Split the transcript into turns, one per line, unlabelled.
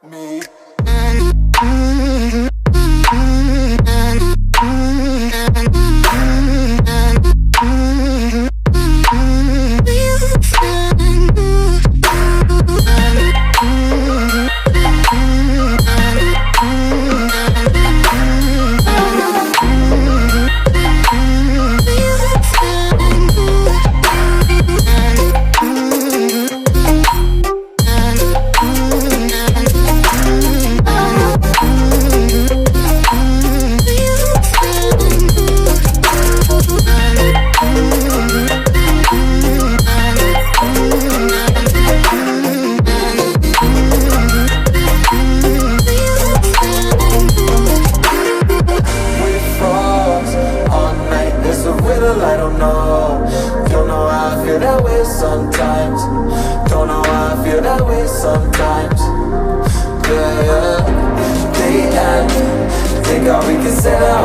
me. I don't know how I feel that way sometimes. Don't know how I feel that way sometimes. Yeah, they act, think all we can say.